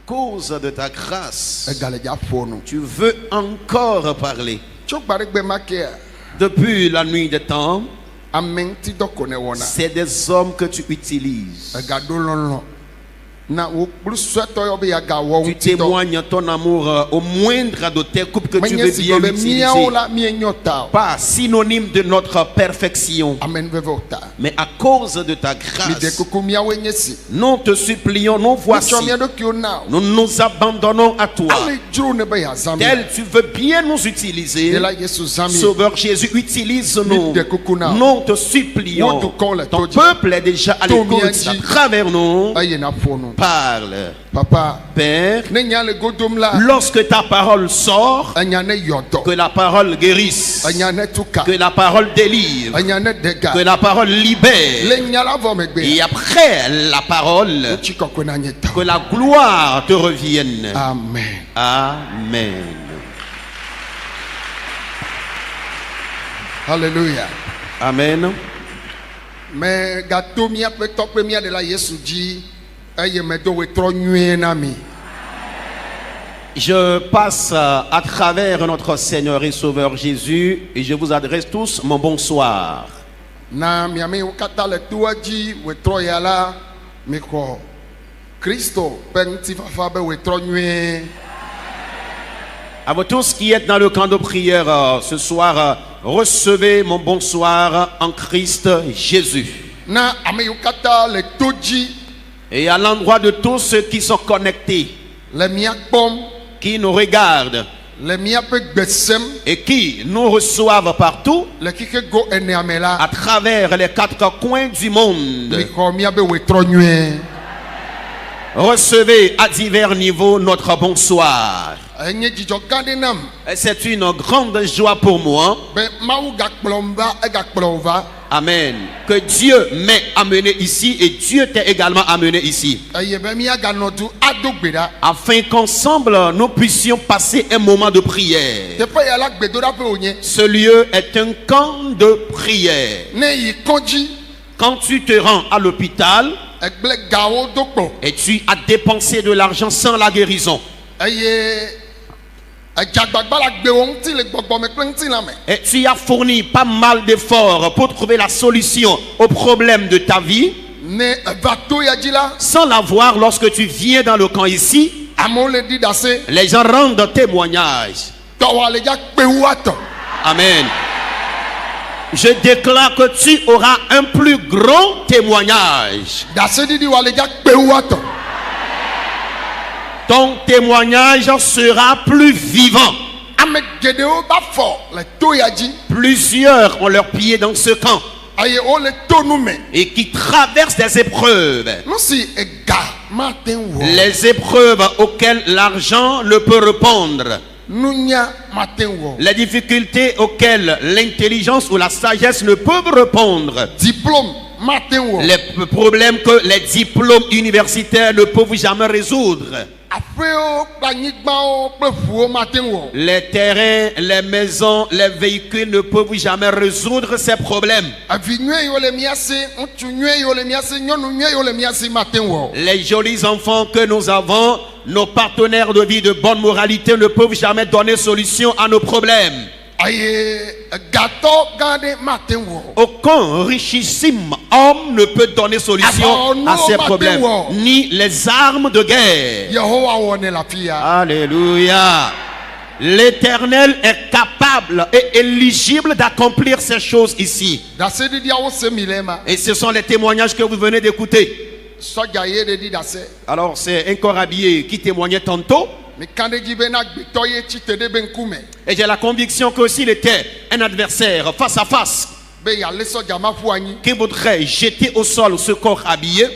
cause de ta grâce, tu veux encore parler. Depuis la nuit des temps, c'est des hommes que tu utilises. Tu témoignes ton amour au moindre de tes coupes que tu veux bien utiliser. Pas synonyme de notre perfection, mais à cause de ta grâce. Nous te supplions, nous voici. Nous nous abandonnons à toi. Tel tu veux bien nous utiliser. Sauveur Jésus, utilise-nous. Nous te supplions. Ton peuple est déjà à l'écoute. À travers nous, parle. Papa, Père, lorsque ta parole sort, que la parole guérisse, que la parole délivre, que la parole libère, et après la parole, que la gloire te revienne. Amen. Amen. Alléluia. Amen. Mais gâteau mia peut top premier de la Yesu dit. Je passe à travers notre Seigneur et Sauveur Jésus et je vous adresse tous mon bonsoir. À vous tous qui êtes dans le camp de prière ce soir, recevez mon bonsoir en Christ Jésus. Et à l'endroit de tous ceux qui sont connectés, qui nous regardent et qui nous reçoivent partout, à travers les quatre coins du monde, recevez à divers niveaux notre bonsoir. C'est une grande joie pour moi. Amen. Que Dieu m'ait amené ici et Dieu t'ait également amené ici. Afin qu'ensemble nous puissions passer un moment de prière. Ce lieu est un camp de prière. Quand tu te rends à l'hôpital et tu as dépensé de l'argent sans la guérison, et tu as fourni pas mal d'efforts pour trouver la solution au problème de ta vie, sans l'avoir lorsque tu viens dans le camp ici, les gens rendent témoignage. Amen. Je déclare que tu auras un plus grand témoignage. Ton témoignage sera plus vivant. Plusieurs ont leurs pieds dans ce camp et qui traversent des épreuves. Les épreuves auxquelles l'argent ne peut répondre. Les difficultés auxquelles l'intelligence ou la sagesse ne peuvent répondre. Les problèmes que les diplômes universitaires ne peuvent jamais résoudre. Les terrains, les maisons, les véhicules ne peuvent jamais résoudre ces problèmes. Les jolis enfants que nous avons, nos partenaires de vie de bonne moralité ne peuvent jamais donner solution à nos problèmes. Aucun richissime homme ne peut donner solution à ces problèmes, ni les armes de guerre. Alléluia. L'Éternel est capable et éligible d'accomplir ces choses ici. Et ce sont les témoignages que vous venez d'écouter. Alors c'est un corps habillé qui témoignait tantôt. Et j'ai la conviction que s'il était un adversaire face à face qui voudrait jeter au sol ce corps habillé,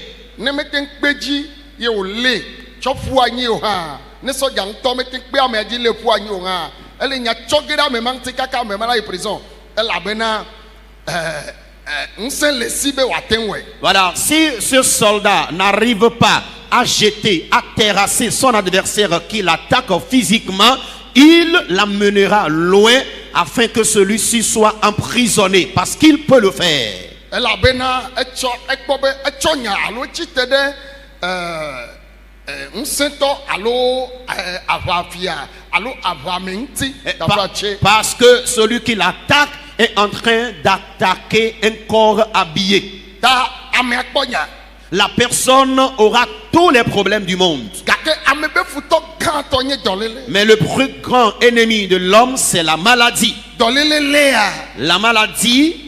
voilà, si ce soldat n'arrive pas à jeter, à terrasser son adversaire qui l'attaque physiquement, il l'amènera loin afin que celui-ci soit emprisonné parce qu'il peut le faire. Parce que celui qui l'attaque est en train d'attaquer un corps habillé. La personne aura tous les problèmes du monde. Mais le plus grand ennemi de l'homme, c'est la maladie. La maladie.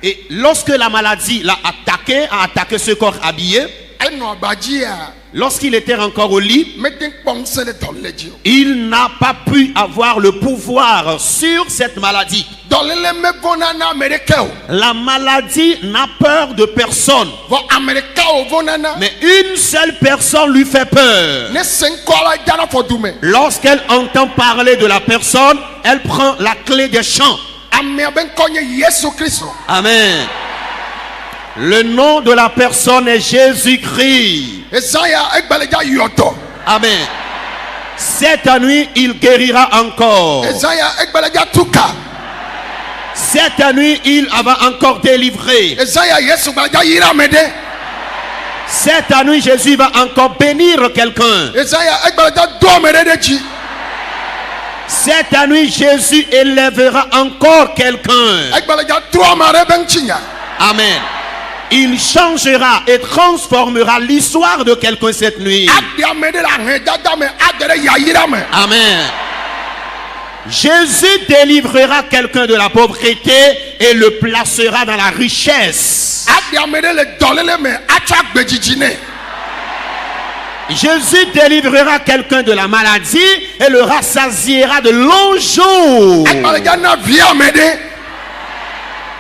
Et lorsque la maladie l'a attaqué, a attaqué ce corps habillé, lorsqu'il était encore au lit, il n'a pas pu avoir le pouvoir sur cette maladie. La maladie n'a peur de personne. Mais une seule personne lui fait peur. Lorsqu'elle entend parler de la personne, elle prend la clé des champs. Amen. Le nom de la personne est Jésus-Christ. Amen. Cette nuit, il guérira encore. Cette nuit, il va encore délivrer. Cette nuit, Jésus va encore bénir quelqu'un. Cette nuit, Jésus élèvera encore quelqu'un. Amen. Il changera et transformera l'histoire de quelqu'un cette nuit. Amen. Jésus délivrera quelqu'un de la pauvreté et le placera dans la richesse. Jésus délivrera quelqu'un de la maladie et le rassasiera de longs jours.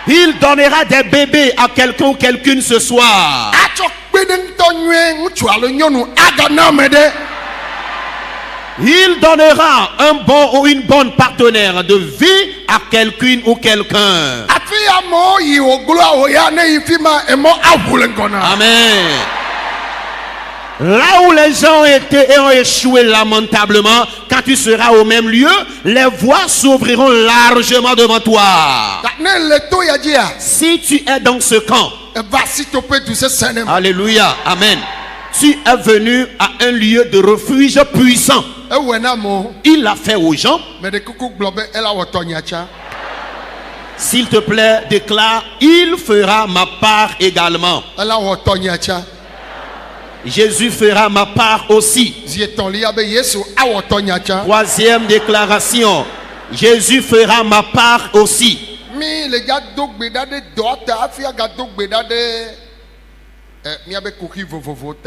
Il donnera des bébés à quelqu'un ou quelqu'une ce soir. Il donnera un bon ou une bonne partenaire de vie à quelqu'une ou quelqu'un. Amen. Là où les gens ont échoué lamentablement, quand tu seras au même lieu, les voies s'ouvriront largement devant toi. Si tu es dans ce camp, alléluia, amen. Tu es venu à un lieu de refuge puissant. Il l'a fait aux gens. S'il te plaît, déclare, il fera ma part également. Jésus fera ma part aussi. Troisième déclaration. Jésus fera ma part aussi.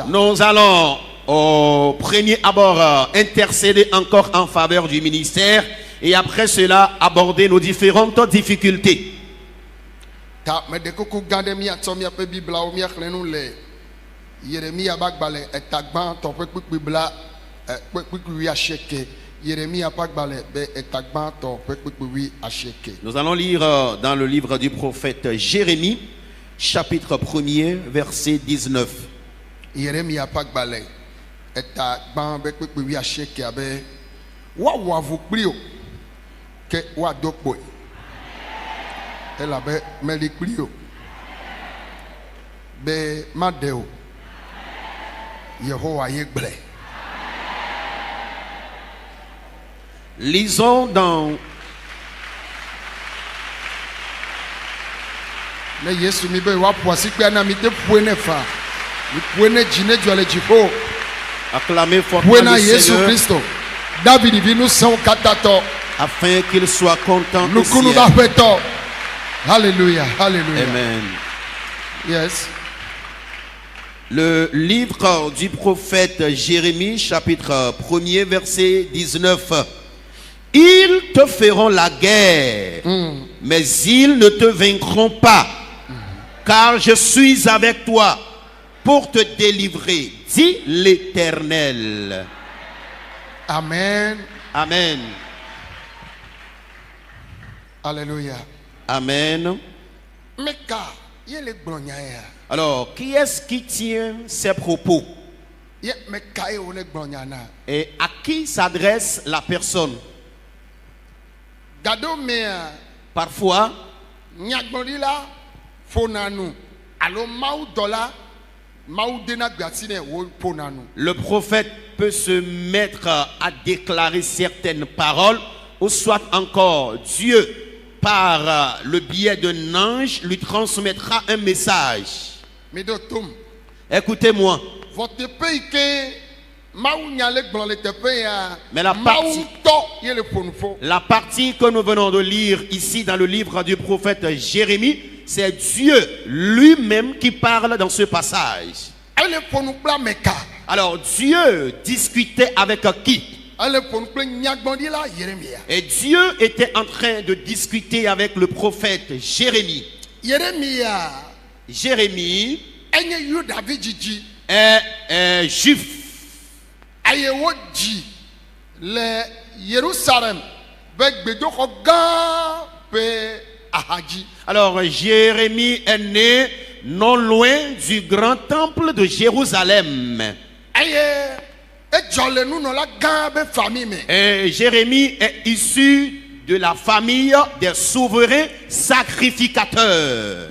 Nous allons au premier abord intercéder encore en faveur du ministère et après cela aborder nos différentes difficultés. Nous allons lire dans le livre du prophète Jérémie, chapitre 1er, verset 19. Lisons dans acclamez fortement le Seigneur afin qu'il soit content au ciel. Alléluia, alléluia. Amen. Yes. Le livre du prophète Jérémie, chapitre 1er, verset 19. Ils te feront la guerre, mais ils ne te vaincront pas, car je suis avec toi pour te délivrer, dit l'Éternel. Amen. Amen. Alléluia. Amen. Alors, qui est-ce qui tient ces propos? Et à qui s'adresse la personne? Parfois, Le prophète peut se mettre à déclarer certaines paroles, ou soit encore Dieu, par le biais d'un ange, lui transmettra un message. Écoutez-moi. Mais la partie que nous venons de lire ici dans le livre du prophète Jérémie, c'est Dieu lui-même qui parle dans ce passage. Alors Dieu discutait avec qui? Et Dieu était en train de discuter avec le prophète Jérémie. Jérémie est juif. Alors Jérémie est né non loin du grand temple de Jérusalem. Et Jérémie est issu de la famille des souverains sacrificateurs.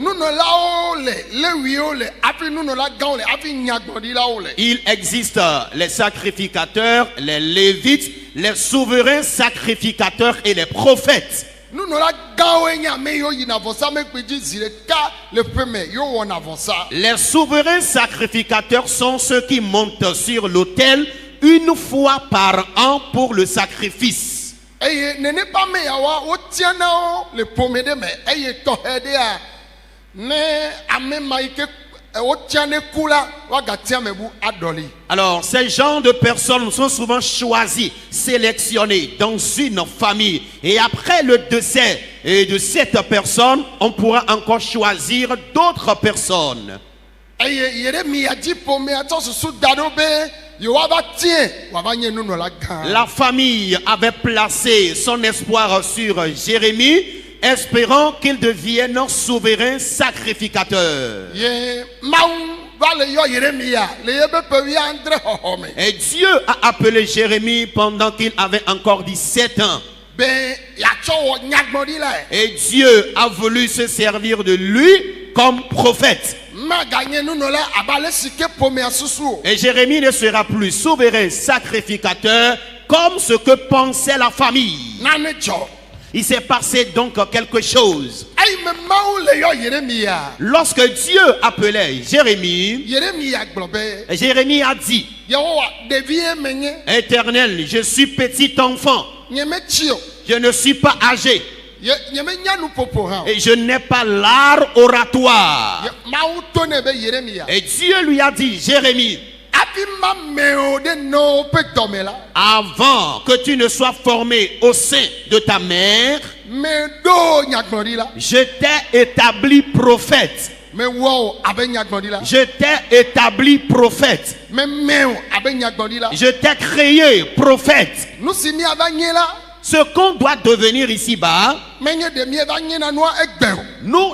Il existe les sacrificateurs, les lévites, les souverains sacrificateurs et les prophètes. Les souverains sacrificateurs sont ceux qui montent sur l'autel une fois par an pour le sacrifice. Alors, ces genres de personnes sont souvent choisis, sélectionnés dans une famille. Et après le décès de cette personne, on pourra encore choisir d'autres personnes. La famille avait placé son espoir sur Jérémie, espérant qu'il devienne souverain sacrificateur. Et Dieu a appelé Jérémie pendant qu'il avait encore 17 ans. Et Dieu a voulu se servir de lui comme prophète. Et Jérémie ne sera plus souverain sacrificateur comme ce que pensait la famille. Il s'est passé donc quelque chose. Lorsque Dieu appelait Jérémie, Jérémie a dit: Éternel, je suis petit enfant. Je ne suis pas âgé. Et je n'ai pas l'art oratoire. Et Dieu lui a dit: Jérémie, avant que tu ne sois formé au sein de ta mère, je t'ai établi prophète. Je t'ai établi prophète. Je t'ai créé prophète. Ce qu'on doit devenir ici-bas, nous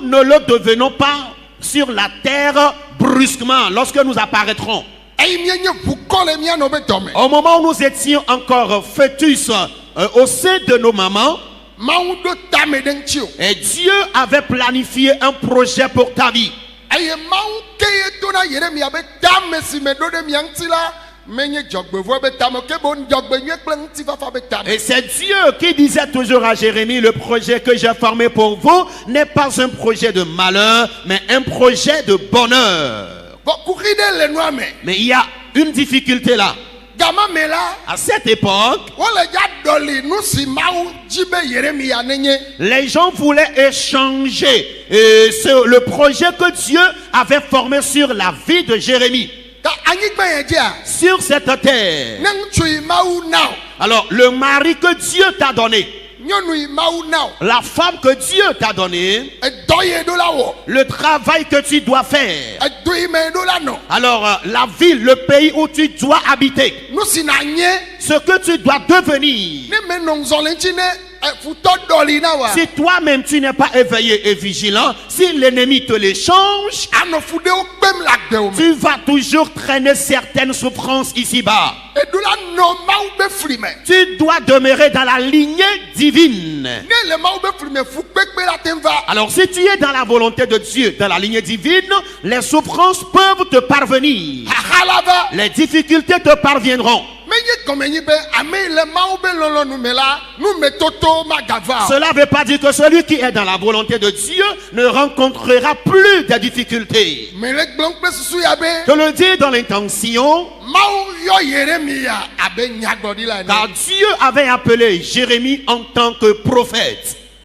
ne le devenons pas sur la terre brusquement lorsque nous apparaîtrons. Au moment où nous étions encore fœtus au sein de nos mamans, et Dieu avait planifié un projet pour ta vie. Et c'est Dieu qui disait toujours à Jérémie: le projet que j'ai formé pour vous n'est pas un projet de malheur, mais un projet de bonheur. Mais il y a une difficulté là. À cette époque, les gens voulaient échanger le projet que Dieu avait formé sur la vie de Jérémie. Sur cette terre. Alors, le mari que Dieu t'a donné, la femme que Dieu t'a donnée, le travail que tu dois faire, alors la ville, le pays où tu dois habiter, ce que tu dois devenir, Si toi-même tu n'es pas éveillé et vigilant, si l'ennemi te les change, tu vas toujours traîner certaines souffrances ici-bas. Tu dois demeurer dans la lignée divine. Alors si tu es dans la volonté de Dieu, dans la lignée divine, les souffrances peuvent te parvenir. Les difficultés te parviendront. Cela ne veut pas dire que celui qui est dans la volonté de Dieu ne rencontrera plus de difficultés. Je le dis dans l'intention, car Dieu avait appelé Jérémie en tant que prophète.